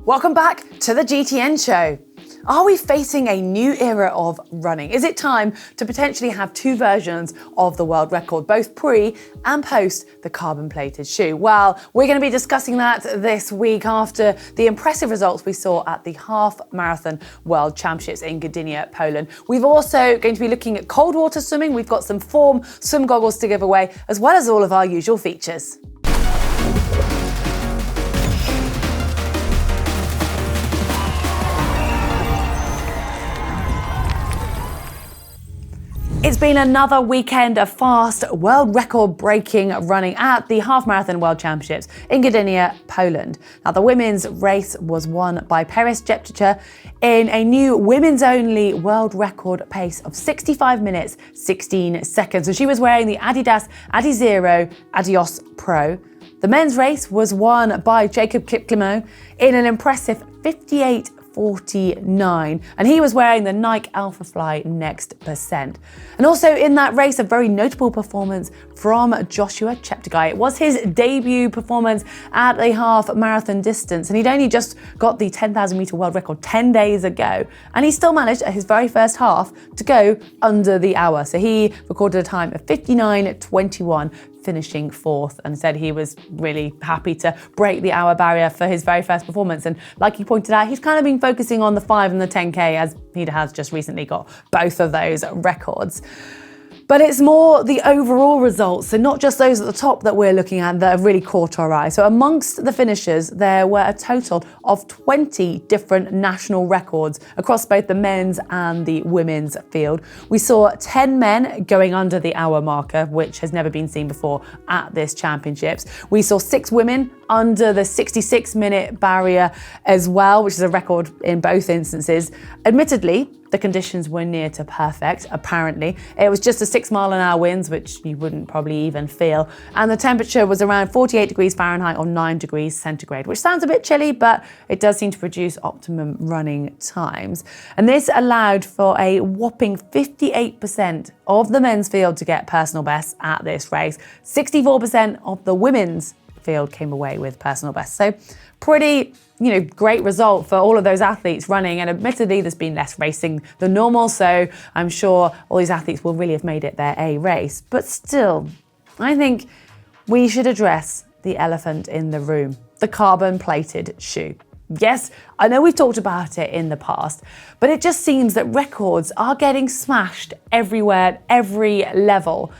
Welcome back to the GTN Show. Are we facing a new era of running? Is it time to potentially have two versions of the world record, both pre and post the carbon-plated shoe? Well, we're going to be discussing that this week after the impressive results we saw at the Half Marathon World Championships in Gdynia, Poland. We've also going to be looking at cold water swimming. We've got some form swim goggles to give away, as well as all of our usual features. It's been another weekend of fast world record breaking running at the Half Marathon World Championships in Gdynia, Poland. Now, the women's race was won by Paris Jepchirchir in a new women's only world record pace of 65 minutes, 16 seconds. And she was wearing the Adidas Adizero Adios Pro. The men's race was won by Jacob Kiplimo in an impressive 58:49, and he was wearing the Nike Alpha Fly Next Percent. And also in that race, a very notable performance from Joshua Cheptegei. It was his debut performance at a half marathon distance, and he'd only just got the 10,000 meter world record 10 days ago, and he still managed at his very first half to go under the hour. So he recorded a time of 59:21, finishing fourth, and said he was really happy to break the hour barrier for his very first performance. And like he pointed out, he's kind of been focusing on the 5 and the 10K, as he has just recently got both of those records. But it's more the overall results, and not just those at the top that we're looking at, that have really caught our eye. So amongst the finishers, there were a total of 20 different national records across both the men's and the women's field. We saw 10 men going under the hour marker, which has never been seen before at this championships. We saw 6 women under the 66-minute barrier as well, which is a record in both instances. Admittedly, the conditions were near to perfect, apparently. It was just a 6-mile-an-hour winds, which you wouldn't probably even feel. And the temperature was around 48 degrees Fahrenheit or 9 degrees centigrade, which sounds a bit chilly, but it does seem to produce optimum running times. And this allowed for a whopping 58% of the men's field to get personal bests at this race. 64% of the women's field came away with personal bests. So pretty, great result for all of those athletes running. And admittedly, there's been less racing than normal, so I'm sure all these athletes will really have made it their A race. But still, I think we should address the elephant in the room, the carbon-plated shoe. Yes, I know we've talked about it in the past, but it just seems that records are getting smashed everywhere, at every level.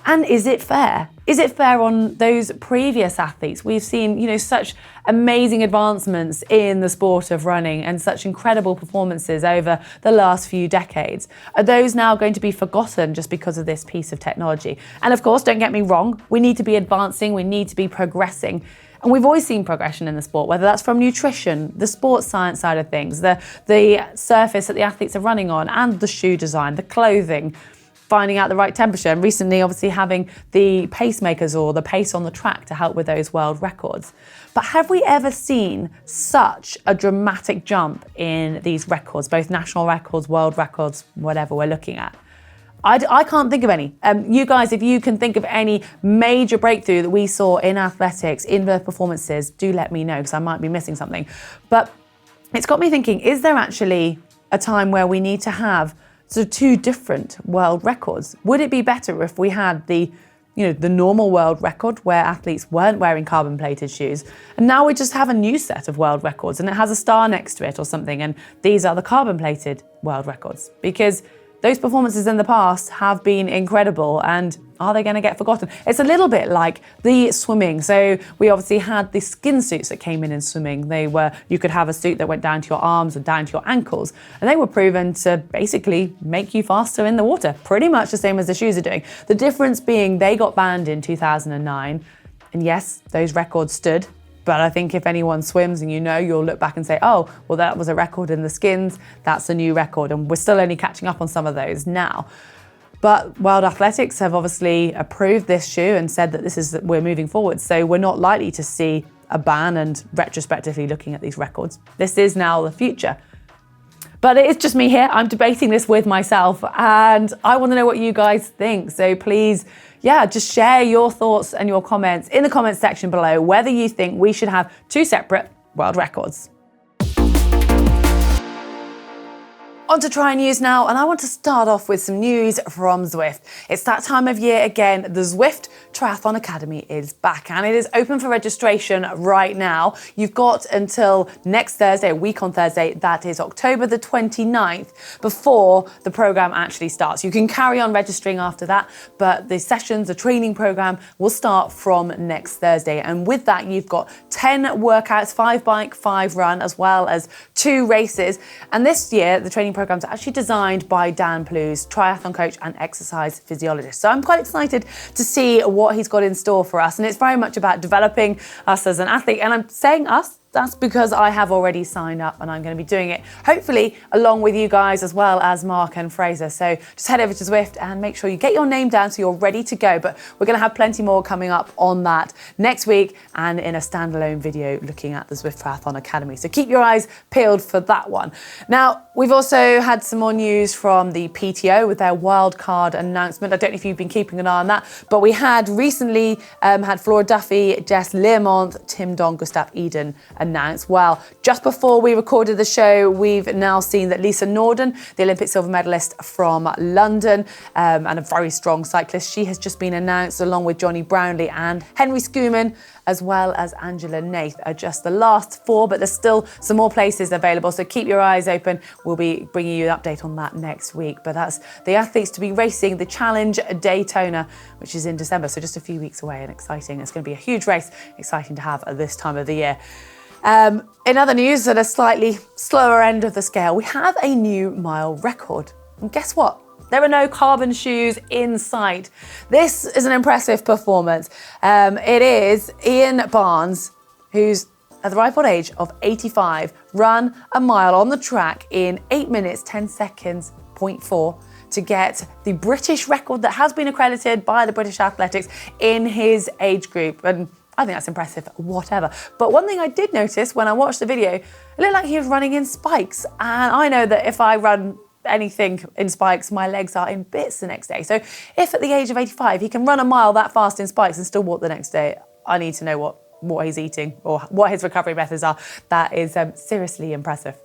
And is it fair? Is it fair on those previous athletes? We've seen, such amazing advancements in the sport of running and such incredible performances over the last few decades. Are those now going to be forgotten just because of this piece of technology? And of course, don't get me wrong, we need to be advancing, we need to be progressing. And we've always seen progression in the sport, whether that's from nutrition, the sports science side of things, the surface that the athletes are running on, and the shoe design, the clothing, finding out the right temperature, and recently obviously having the pacemakers or the pace on the track to help with those world records. But have we ever seen such a dramatic jump in these records, both national records, world records, whatever we're looking at? I can't think of any. You guys, if you can think of any major breakthrough that we saw in athletics, in the performances, do let me know, because I might be missing something. But it's got me thinking, is there actually a time where we need to have two different world records? Would it be better if we had the normal world record where athletes weren't wearing carbon-plated shoes, and now we just have a new set of world records and it has a star next to it or something, and these are the carbon-plated world records? Because those performances in the past have been incredible, and are they going to get forgotten? It's a little bit like the swimming. So we obviously had the skin suits that came in swimming. You could have a suit that went down to your arms and down to your ankles, and they were proven to basically make you faster in the water, pretty much the same as the shoes are doing. The difference being they got banned in 2009, and yes, those records stood. But I think if anyone swims and you'll look back and say, oh, well, that was a record in the skins, that's a new record. And we're still only catching up on some of those now. But World Athletics have obviously approved this shoe and said that we're moving forward. So we're not likely to see a ban and retrospectively looking at these records. This is now the future. But it's just me here. I'm debating this with myself, and I want to know what you guys think. So please, just share your thoughts and your comments in the comments section below, whether you think we should have two separate world records. On to Tri News now, and I want to start off with some news from Zwift. It's that time of year again. The Zwift Triathlon Academy is back, and it is open for registration right now. You've got until next Thursday, a week on Thursday, that is October the 29th, before the program actually starts. You can carry on registering after that, but the sessions, the training program, will start from next Thursday. And with that, you've got 10 workouts, 5 bike, 5 run, as well as 2 races. And this year, the training programs are actually designed by Dan Plews, triathlon coach and exercise physiologist. So I'm quite excited to see what he's got in store for us. And it's very much about developing us as an athlete. And I'm saying us, that's because I have already signed up and I'm going to be doing it, hopefully along with you guys as well as Mark and Fraser. So just head over to Zwift and make sure you get your name down so you're ready to go. But we're going to have plenty more coming up on that next week and in a standalone video looking at the Zwift Triathlon Academy. So keep your eyes peeled for that one. Now, we've also had some more news from the PTO with their wildcard announcement. I don't know if you've been keeping an eye on that, but we had recently had Flora Duffy, Jess Learmonth, Tim Don, Gustav Eden announced. Well, just before we recorded the show, we've now seen that Lisa Norden, the Olympic silver medalist from London and a very strong cyclist, she has just been announced along with Johnny Brownlee and Henry Schumann, as well as Angela Nath, are just the last 4, but there's still some more places available. So keep your eyes open. We'll be bringing you an update on that next week. But that's the athletes to be racing the Challenge Daytona, which is in December. So just a few weeks away and exciting. It's going to be a huge race, exciting to have at this time of the year. In other news, at a slightly slower end of the scale, we have a new mile record. And guess what? There are no carbon shoes in sight. This is an impressive performance. It is Ian Barnes, who's at the ripe old age of 85, run a mile on the track in 8 minutes, 10 seconds, 0.4 to get the British record that has been accredited by the British Athletics in his age group. And I think that's impressive, whatever. But one thing I did notice when I watched the video, it looked like he was running in spikes. And I know that if I run anything in spikes, my legs are in bits the next day. So if at the age of 85, he can run a mile that fast in spikes and still walk the next day, I need to know what he's eating or what his recovery methods are. That is seriously impressive.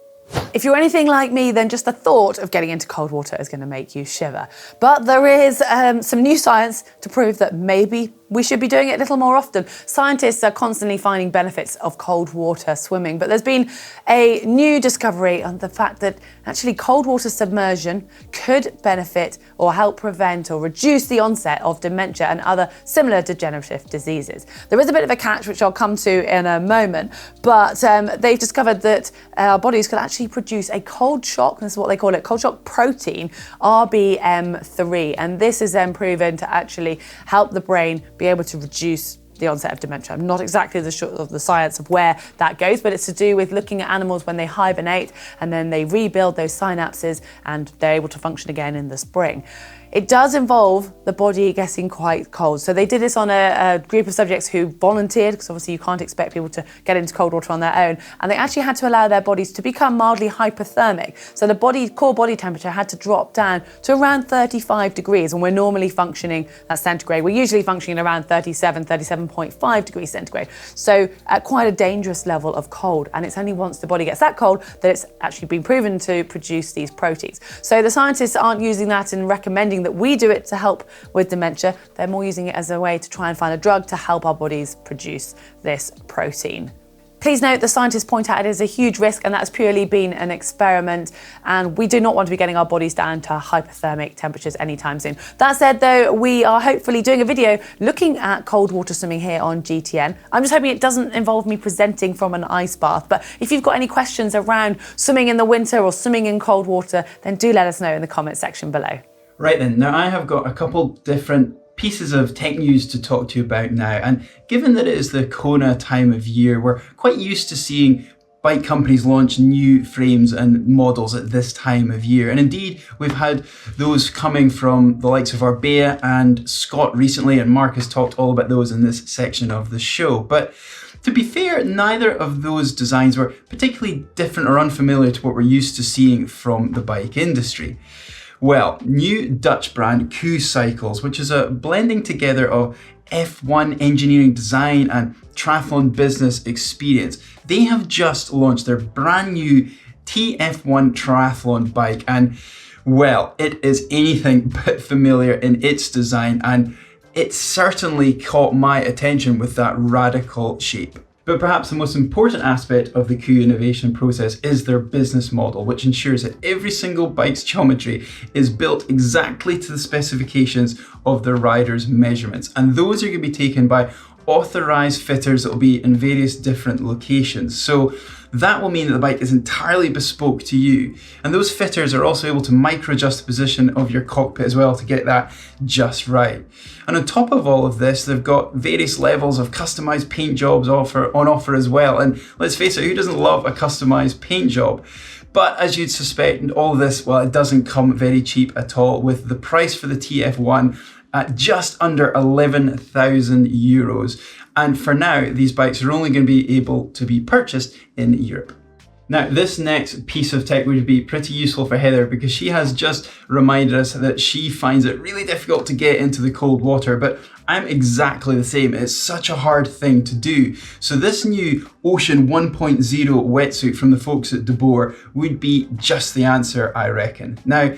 If you're anything like me, then just the thought of getting into cold water is going to make you shiver. But there is some new science to prove that maybe we should be doing it a little more often. Scientists are constantly finding benefits of cold water swimming, but there's been a new discovery on the fact that actually cold water submersion could benefit or help prevent or reduce the onset of dementia and other similar degenerative diseases. There is a bit of a catch, which I'll come to in a moment, but they've discovered that our bodies could actually produce a cold shock, this is what they call it, cold shock protein, RBM3, and this is then proven to actually help the brain be able to reduce the onset of dementia. I'm not exactly sure of the science of where that goes, but it's to do with looking at animals when they hibernate and then they rebuild those synapses and they're able to function again in the spring. It does involve the body getting quite cold. So they did this on a group of subjects who volunteered, because obviously you can't expect people to get into cold water on their own. And they actually had to allow their bodies to become mildly hypothermic. So the core body temperature had to drop down to around 35 degrees. And we're normally functioning at centigrade. We're usually functioning around 37.5 degrees centigrade. So at quite a dangerous level of cold. And it's only once the body gets that cold that it's actually been proven to produce these proteins. So the scientists aren't using that and recommending that we do it to help with dementia. They're more using it as a way to try and find a drug to help our bodies produce this protein. Please note the scientists point out it is a huge risk, and that's purely been an experiment, and we do not want to be getting our bodies down to hypothermic temperatures anytime soon. That said though, we are hopefully doing a video looking at cold water swimming here on GTN. I'm just hoping it doesn't involve me presenting from an ice bath, but if you've got any questions around swimming in the winter or swimming in cold water, then do let us know in the comment section below. Right then, now I have got a couple different pieces of tech news to talk to you about now, and given that it is the Kona time of year, we're quite used to seeing bike companies launch new frames and models at this time of year, and indeed we've had those coming from the likes of Arbea and Scott recently, and Mark has talked all about those in this section of the show. But to be fair, neither of those designs were particularly different or unfamiliar to what we're used to seeing from the bike industry. Well, new Dutch brand Q Cycles, which is a blending together of F1 engineering design and triathlon business experience. They have just launched their brand new TF1 triathlon bike, and well, it is anything but familiar in its design, and it certainly caught my attention with that radical shape. But perhaps the most important aspect of the KUIU innovation process is their business model, which ensures that every single bike's geometry is built exactly to the specifications of the rider's measurements. And those are going to be taken by authorized fitters that will be in various different locations. So that will mean that the bike is entirely bespoke to you. And those fitters are also able to micro adjust the position of your cockpit as well to get that just right. And on top of all of this, they've got various levels of customized paint jobs on offer as well. And let's face it, who doesn't love a customized paint job? But as you'd suspect, all of this, well, it doesn't come very cheap at all, with the price for the TF1 at just under 11,000 euros. And for now, these bikes are only going to be able to be purchased in Europe. Now, this next piece of tech would be pretty useful for Heather because she has just reminded us that she finds it really difficult to get into the cold water, but I'm exactly the same. It's such a hard thing to do. So this new Ocean 1.0 wetsuit from the folks at De Boer would be just the answer, I reckon. Now,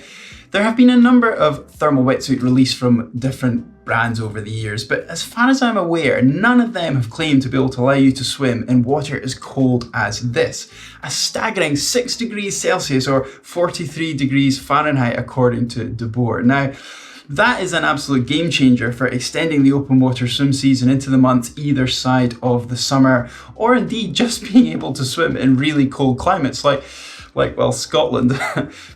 there have been a number of thermal wetsuit released from different brands over the years, but as far as I'm aware, none of them have claimed to be able to allow you to swim in water as cold as this. A staggering 6 degrees Celsius or 43 degrees Fahrenheit according to De Boer. Now, that is an absolute game changer for extending the open water swim season into the months either side of the summer, or indeed just being able to swim in really cold climates like Scotland.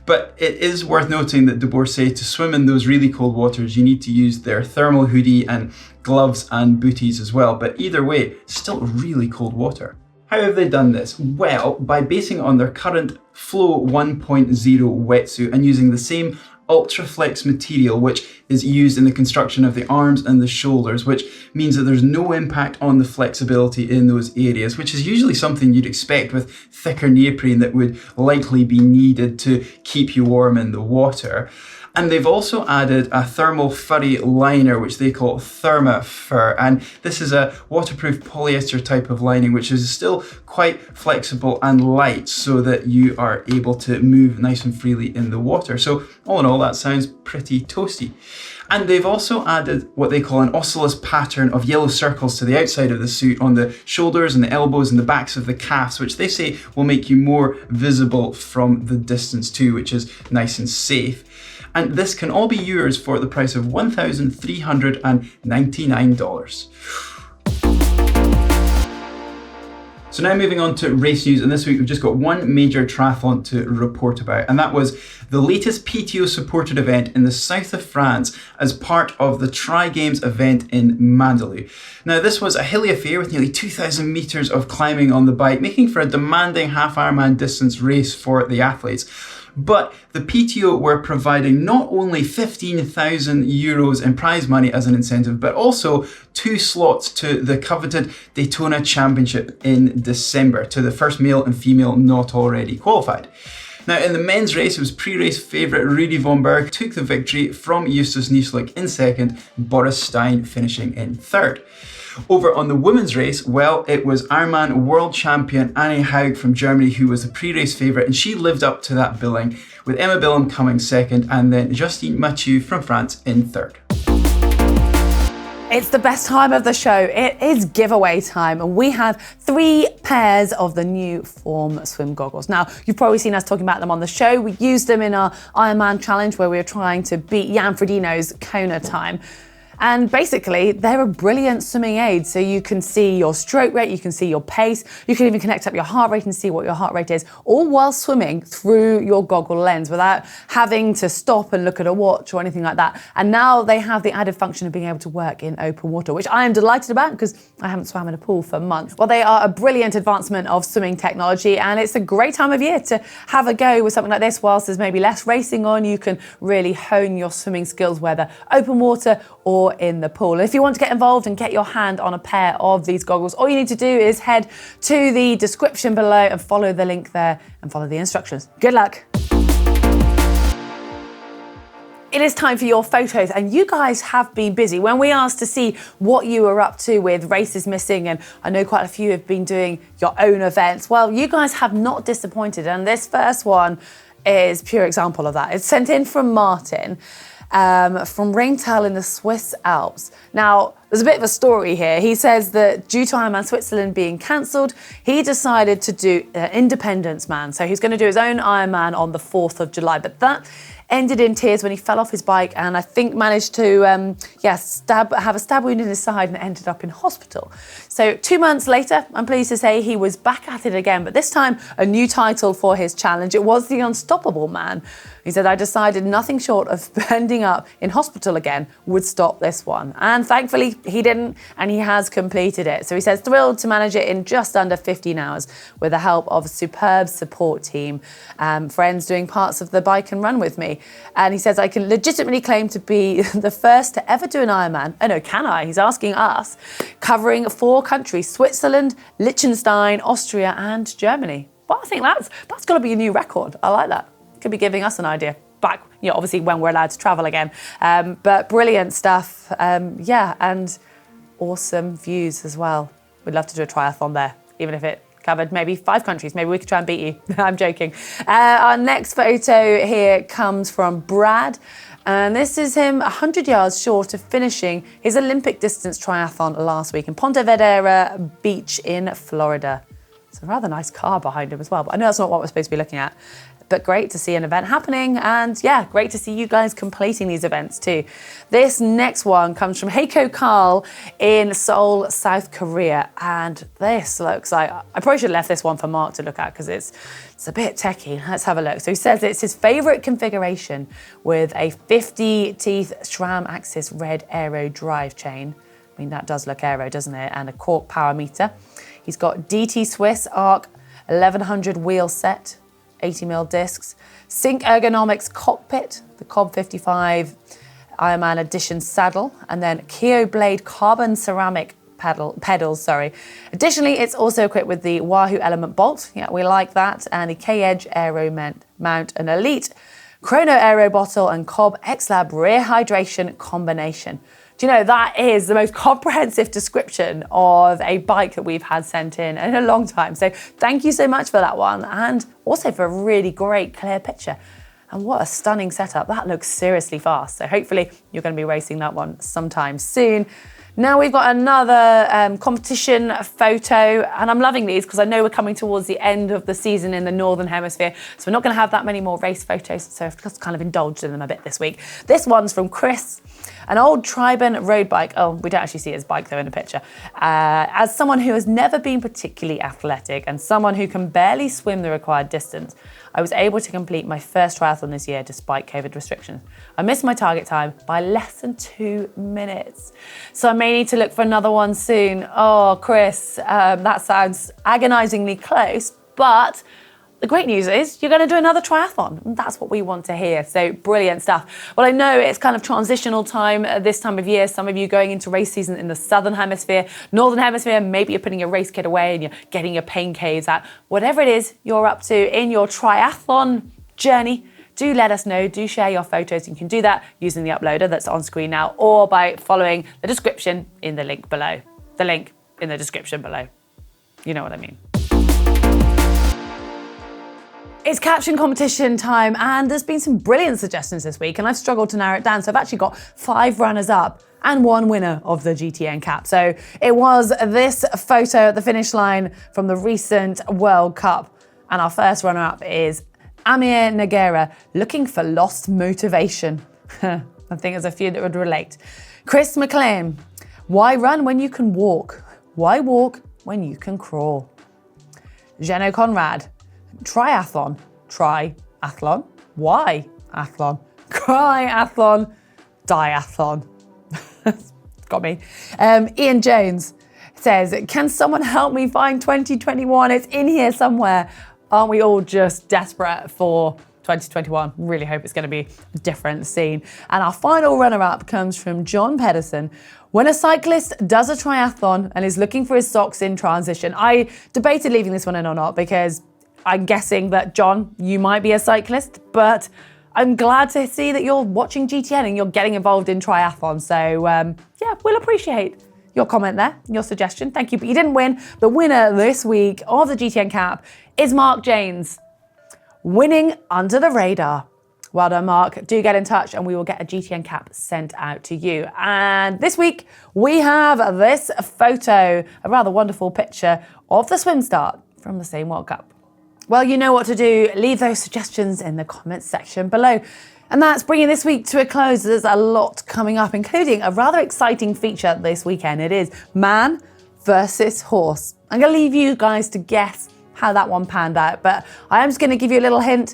But it is worth noting that De Boer say to swim in those really cold waters, you need to use their thermal hoodie and gloves and booties as well. But either way, still really cold water. How have they done this? Well, by basing it on their current Flow 1.0 wetsuit and using the same Ultraflex material which is used in the construction of the arms and the shoulders, which means that there's no impact on the flexibility in those areas, which is usually something you'd expect with thicker neoprene that would likely be needed to keep you warm in the water. And they've also added a thermal furry liner, which they call ThermaFur. And this is a waterproof polyester type of lining, which is still quite flexible and light so that you are able to move nice and freely in the water. So all in all, that sounds pretty toasty. And they've also added what they call an oscillus pattern of yellow circles to the outside of the suit on the shoulders and the elbows and the backs of the calves, which they say will make you more visible from the distance too, which is nice and safe. And this can all be yours for the price of $1,399. So now moving on to race news, and this week we've just got one major triathlon to report about, and that was the latest PTO supported event in the south of France as part of the Tri Games event in Mandelieu. Now this was a hilly affair with nearly 2,000 meters of climbing on the bike, making for a demanding half Ironman distance race for the athletes. But the PTO were providing not only 15,000 euros in prize money as an incentive, but also 2 slots to the coveted Daytona Championship in December to the first male and female not already qualified. Now in the men's race, it was pre-race favourite Rudy von Berg took the victory from Justus Nieschlik in second, Boris Stein finishing in third. Over on the women's race, well, it was Ironman world champion Annie Haug from Germany who was the pre-race favourite, and she lived up to that billing, with Emma Billum coming second and then Justine Mathieu from France in third. It's the best time of the show. It is giveaway time, and we have 3 pairs of the new Form swim goggles. Now, you've probably seen us talking about them on the show. We used them in our Ironman challenge where we were trying to beat Jan Frodeno's Kona time. And basically, they're a brilliant swimming aid. So you can see your stroke rate, you can see your pace, you can even connect up your heart rate and see what your heart rate is, all while swimming through your goggle lens without having to stop and look at a watch or anything like that. And now they have the added function of being able to work in open water, which I am delighted about because I haven't swam in a pool for months. Well, they are a brilliant advancement of swimming technology, and it's a great time of year to have a go with something like this. Whilst there's maybe less racing on, you can really hone your swimming skills, whether open water or in the pool. If you want to get involved and get your hand on a pair of these goggles, all you need to do is head to the description below and follow the link there and follow the instructions. Good luck. It is time for your photos, and you guys have been busy. When we asked to see what you were up to with races missing, and I know quite a few have been doing your own events, well, you guys have not disappointed, and this first one is pure example of that. It's sent in from Martin, from Ringtal in the Swiss Alps. Now, there's a bit of a story here. He says that due to Ironman Switzerland being cancelled, he decided to do Independence Man. So he's going to do his own Ironman on the 4th of July, but that ended in tears when he fell off his bike and I think managed to have a stab wound in his side and ended up in hospital. So 2 months later, I'm pleased to say he was back at it again, but this time a new title for his challenge. It was the Unstoppable Man. He said, I decided nothing short of ending up in hospital again would stop this one. And thankfully he didn't, and he has completed it. So he says, thrilled to manage it in just under 15 hours with the help of a superb support team, friends doing parts of the bike and run with me. And he says, I can legitimately claim to be the first to ever do an Ironman. Oh no, can I? He's asking us, covering 4 countries, Switzerland, Liechtenstein, Austria and Germany. Well, I think that's got to be a new record. I like that. Could be giving us an idea. Back, obviously when we're allowed to travel again. But brilliant stuff. And awesome views as well. We'd love to do a triathlon there, even if it covered maybe 5 countries. Maybe we could try and beat you. I'm joking. Our next photo here comes from Brad. And this is him 100 yards short of finishing his Olympic distance triathlon last week in Ponte Vedra Beach in Florida. It's a rather nice car behind him as well, but I know that's not what we're supposed to be looking at. But great to see an event happening, and yeah, great to see you guys completing these events too. This next one comes from Heiko Carl in Seoul, South Korea, and this looks like, I probably should have left this one for Mark to look at because it's a bit techie. Let's have a look. So he says it's his favorite configuration with a 50-teeth SRAM Axis red aero drive chain. I mean, that does look aero, doesn't it? And a cork power meter. He's got DT Swiss Arc 1100 wheel set, 80mm discs, Sync Ergonomics cockpit, the Cobb 55 Ironman Edition saddle, and then Keo Blade carbon ceramic pedals. Additionally, it's also equipped with the Wahoo Element bolt. Yeah, we like that. And the K-Edge Aero mount, an Elite Chrono Aero bottle, and Cobb X-Lab rear hydration combination. Do you know, that is the most comprehensive description of a bike that we've had sent in a long time. So thank you so much for that one, and also for a really great clear picture. And what a stunning setup. That looks seriously fast. So hopefully you're going to be racing that one sometime soon. Now we've got another competition photo, and I'm loving these because I know we're coming towards the end of the season in the Northern Hemisphere, so we're not going to have that many more race photos, so I've just kind of indulged in them a bit this week. This one's from Chris, an old Triben road bike. Oh, we don't actually see his bike though in the picture. As someone who has never been particularly athletic and someone who can barely swim the required distance, I was able to complete my first triathlon this year despite COVID restrictions. I missed my target time by less than 2 minutes. So I may need to look for another one soon. Oh, Chris, that sounds agonizingly close, but the great news is you're going to do another triathlon, and that's what we want to hear. So brilliant stuff. Well, I know it's kind of transitional time this time of year. Some of you going into race season in the Southern Hemisphere, Northern Hemisphere, maybe you're putting your race kit away and you're getting your pain caves out. Whatever it is you're up to in your triathlon journey, do let us know. Do share your photos. You can do that using the uploader that's on screen now, or by following the description in the link below. The link in the description below. You know what I mean. It's Caption Competition time, and there's been some brilliant suggestions this week, and I've struggled to narrow it down. So I've actually got 5 runners up and 1 winner of the GTN Cap. So it was this photo at the finish line from the recent World Cup. And our first runner up is Amir Nagera, looking for lost motivation. I think there's a few that would relate. Chris McLean, why run when you can walk? Why walk when you can crawl? Jeno Conrad, triathlon, try-athlon, why athlon, cry-athlon, diathlon. Got me. Ian Jones says, can someone help me find 2021? It's in here somewhere. Aren't we all just desperate for 2021? Really hope it's going to be a different scene. And our final runner-up comes from John Pedersen. When a cyclist does a triathlon and is looking for his socks in transition, I debated leaving this one in or not because I'm guessing that, John, you might be a cyclist, but I'm glad to see that you're watching GTN and you're getting involved in triathlon. So yeah, we'll appreciate your comment there, your suggestion. Thank you. But you didn't win. The winner this week of the GTN cap is Mark Janes, winning under the radar. Well done, Mark. Do get in touch and we will get a GTN cap sent out to you. And this week we have this photo, a rather wonderful picture of the swim start from the same World Cup. Well, you know what to do. Leave those suggestions in the comments section below. And that's bringing this week to a close. There's a lot coming up, including a rather exciting feature this weekend. It is man versus horse. I'm going to leave you guys to guess how that one panned out, but I am just going to give you a little hint.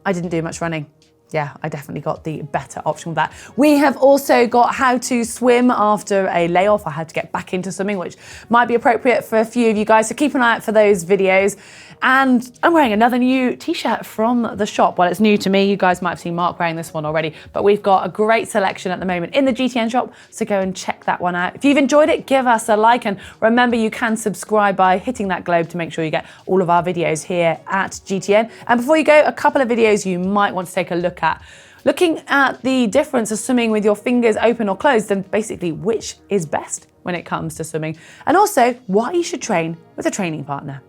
I didn't do much running. Yeah, I definitely got the better option with that. We have also got how to swim after a layoff. I had to get back into swimming, which might be appropriate for a few of you guys. So keep an eye out for those videos. And I'm wearing another new t-shirt from the shop. Well, it's new to me. You guys might have seen Mark wearing this one already, but we've got a great selection at the moment in the GTN shop. So go and check that one out. If you've enjoyed it, give us a like. And remember, you can subscribe by hitting that globe to make sure you get all of our videos here at GTN. And before you go, a couple of videos you might want to take a look at. Looking at the difference of swimming with your fingers open or closed, and basically which is best when it comes to swimming. And also why you should train with a training partner.